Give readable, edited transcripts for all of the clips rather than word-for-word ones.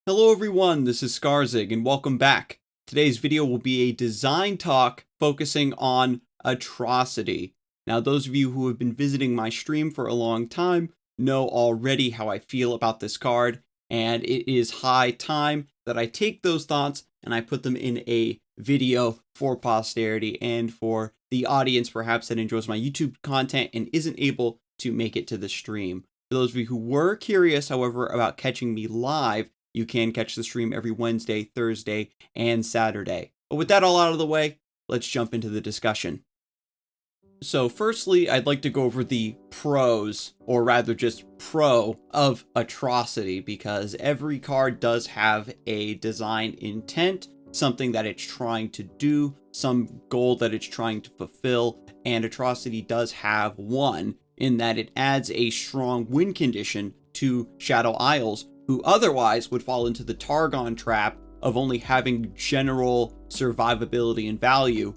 Hello everyone, this is Scarzig and welcome back. Today's video will be a design talk focusing on Atrocity. Now those of you who have been visiting my stream for a long time know already how I feel about this card, and it is high time that I take those thoughts and I put them in a video for posterity and for the audience perhaps that enjoys my YouTube content and isn't able to make it to the stream. For those of you who were curious, however, about catching me live, you can catch the stream every Wednesday, Thursday, and Saturday. But with that all out of the way, let's jump into the discussion. So firstly, I'd like to go over the pros, or rather just pro, of Atrocity, because every card does have a design intent, something that it's trying to do, some goal that it's trying to fulfill, and Atrocity does have one, in that it adds a strong win condition to Shadow Isles, who otherwise would fall into the Targon trap of only having general survivability and value,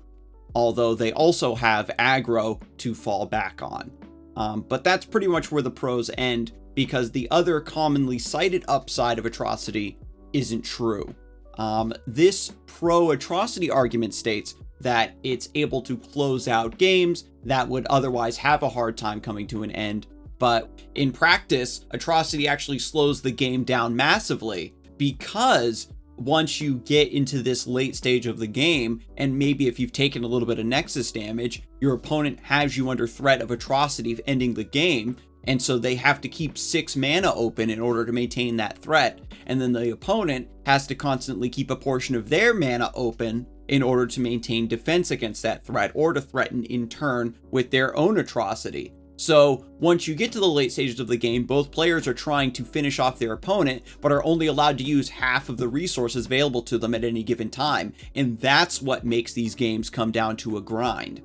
although they also have aggro to fall back on. But that's pretty much where the pros end, because the other commonly cited upside of Atrocity isn't true. This pro-Atrocity argument states that it's able to close out games that would otherwise have a hard time coming to an end. But in practice, Atrocity actually slows the game down massively, because once you get into this late stage of the game, and maybe if you've taken a little bit of Nexus damage, your opponent has you under threat of Atrocity of ending the game, and so they have to keep 6 mana open in order to maintain that threat, and then the opponent has to constantly keep a portion of their mana open in order to maintain defense against that threat, or to threaten in turn with their own Atrocity. So once you get to the late stages of the game, both players are trying to finish off their opponent, but are only allowed to use half of the resources available to them at any given time. And that's what makes these games come down to a grind.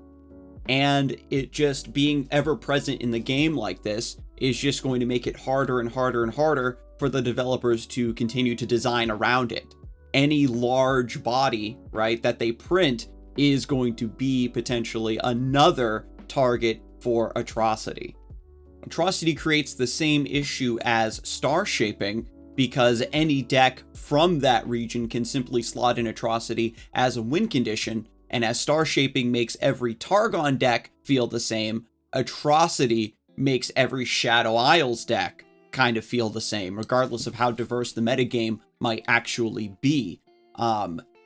And it just being ever present in the game like this is just going to make it harder and harder and harder for the developers to continue to design around it. Any large body, right, that they print is going to be potentially another target for Atrocity. Atrocity creates the same issue as Star Shaping, because any deck from that region can simply slot in Atrocity as a win condition, and as Star Shaping makes every Targon deck feel the same, Atrocity makes every Shadow Isles deck kind of feel the same, regardless of how diverse the metagame might actually be.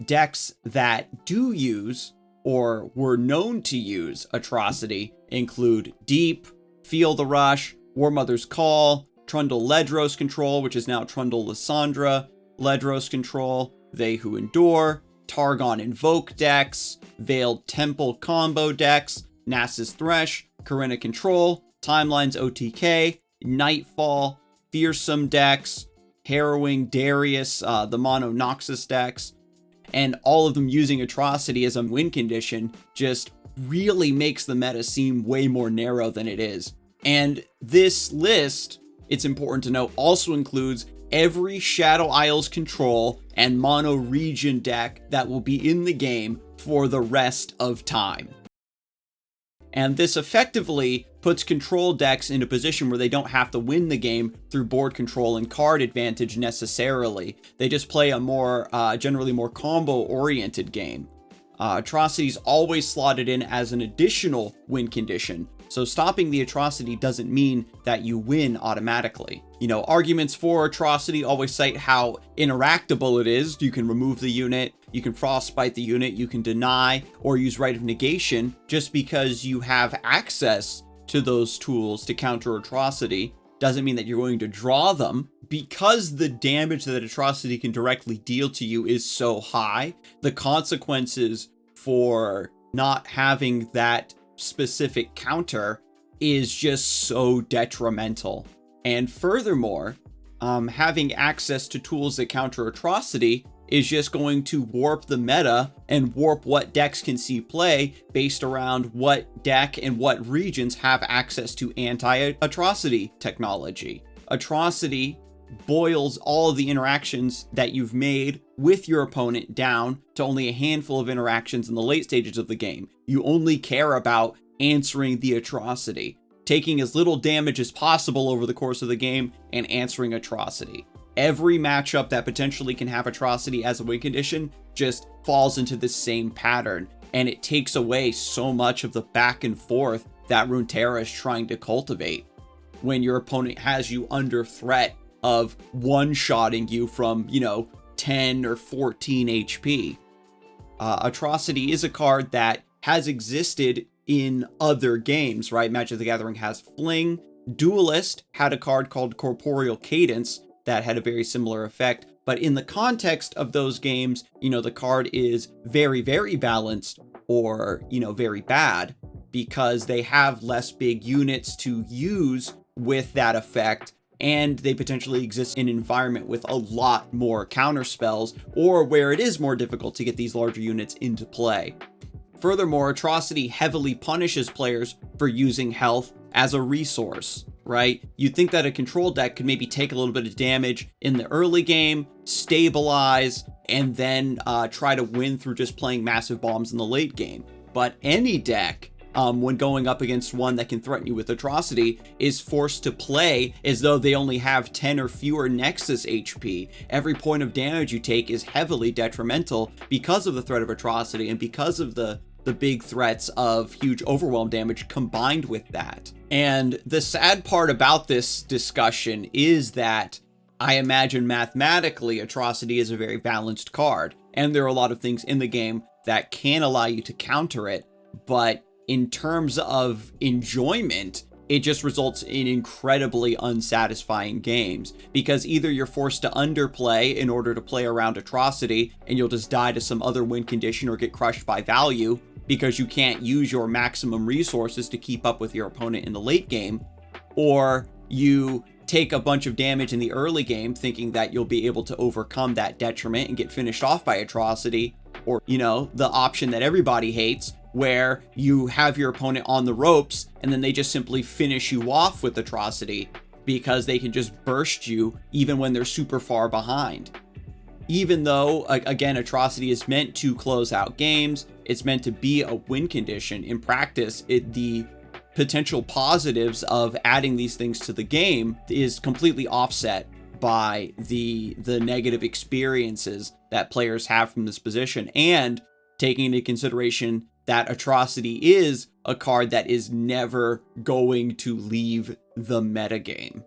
Decks that do use, or were known to use, Atrocity include Deep, Feel the Rush, War Mother's Call, Trundle Ledros Control, which is now Trundle Lysandra, Ledros Control, They Who Endure, Targon Invoke decks, Veiled Temple combo decks, Nasus Thresh, Corinna Control, Timeline's OTK, Nightfall, Fearsome decks, Harrowing Darius, the Mono Noxus decks, and all of them using Atrocity as a win condition just really makes the meta seem way more narrow than it is. And this list, it's important to note, also includes every Shadow Isles control and mono region deck that will be in the game for the rest of time. And this effectively puts control decks in a position where they don't have to win the game through board control and card advantage necessarily. They just play a more, generally more combo-oriented game. Atrocity's always slotted in as an additional win condition, so stopping the Atrocity doesn't mean that you win automatically. You know, arguments for Atrocity always cite how interactable it is. You can remove the unit, you can frostbite the unit, you can deny, or use Rite of Negation. Just because you have access to those tools to counter Atrocity doesn't mean that you're going to draw them. Because the damage that Atrocity can directly deal to you is so high, the consequences for not having that specific counter is just so detrimental. And furthermore, having access to tools that counter Atrocity is just going to warp the meta and warp what decks can see play based around what deck and what regions have access to anti-Atrocity technology. Atrocity boils all of the interactions that you've made with your opponent down to only a handful of interactions in the late stages of the game. You only care about answering the Atrocity, taking as little damage as possible over the course of the game and answering Atrocity. Every matchup that potentially can have Atrocity as a win condition just falls into the same pattern, and it takes away so much of the back and forth that Runeterra is trying to cultivate. When your opponent has you under threat of one-shotting you from, 10 or 14 HP. Atrocity is a card that has existed in other games, right? Magic the Gathering has Fling. Duelist had a card called Corporeal Cadence that had a very similar effect. But in the context of those games, the card is very, very balanced or, very bad because they have less big units to use with that effect, and they potentially exist in an environment with a lot more counter spells or where it is more difficult to get these larger units into play. Furthermore, Atrocity heavily punishes players for using health as a resource, right? You'd think that a control deck could maybe take a little bit of damage in the early game, stabilize, and then try to win through just playing massive bombs in the late game. But any deck, when going up against one that can threaten you with Atrocity, is forced to play as though they only have 10 or fewer Nexus HP. Every point of damage you take is heavily detrimental because of the threat of Atrocity and because of the big threats of huge overwhelm damage combined with that. And the sad part about this discussion is that I imagine mathematically Atrocity is a very balanced card, and there are a lot of things in the game that can allow you to counter it, but in terms of enjoyment, it just results in incredibly unsatisfying games, because either you're forced to underplay in order to play around Atrocity and you'll just die to some other win condition or get crushed by value because you can't use your maximum resources to keep up with your opponent in the late game, or you take a bunch of damage in the early game thinking that you'll be able to overcome that detriment and get finished off by Atrocity, or, the option that everybody hates, where you have your opponent on the ropes and then they just simply finish you off with Atrocity because they can just burst you even when they're super far behind. Even though, again, Atrocity is meant to close out games, it's meant to be a win condition. In practice, the potential positives of adding these things to the game is completely offset by the negative experiences that players have from this position, and taking into consideration that Atrocity is a card that is never going to leave the metagame.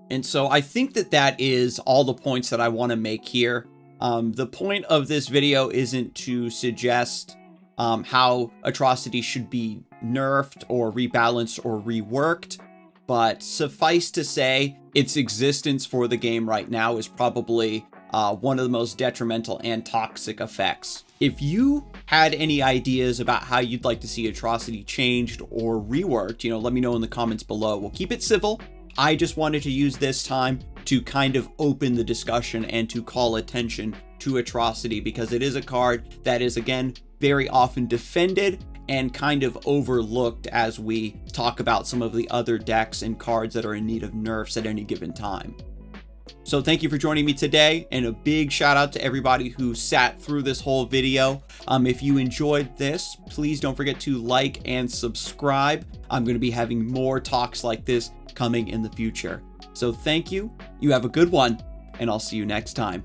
And so I think that is all the points that I want to make here. The point of this video isn't to suggest how Atrocity should be nerfed or rebalanced or reworked, but suffice to say, its existence for the game right now is probably one of the most detrimental and toxic effects. If you had any ideas about how you'd like to see Atrocity changed or reworked, let me know in the comments below. We'll keep it civil. I just wanted to use this time to kind of open the discussion and to call attention to Atrocity, because it is a card that is, again, very often defended and kind of overlooked as we talk about some of the other decks and cards that are in need of nerfs at any given time. So thank you for joining me today, and a big shout out to everybody who sat through this whole video. If you enjoyed this, please don't forget to like and subscribe. I'm going to be having more talks like this coming in the future. So thank you, you have a good one, and I'll see you next time.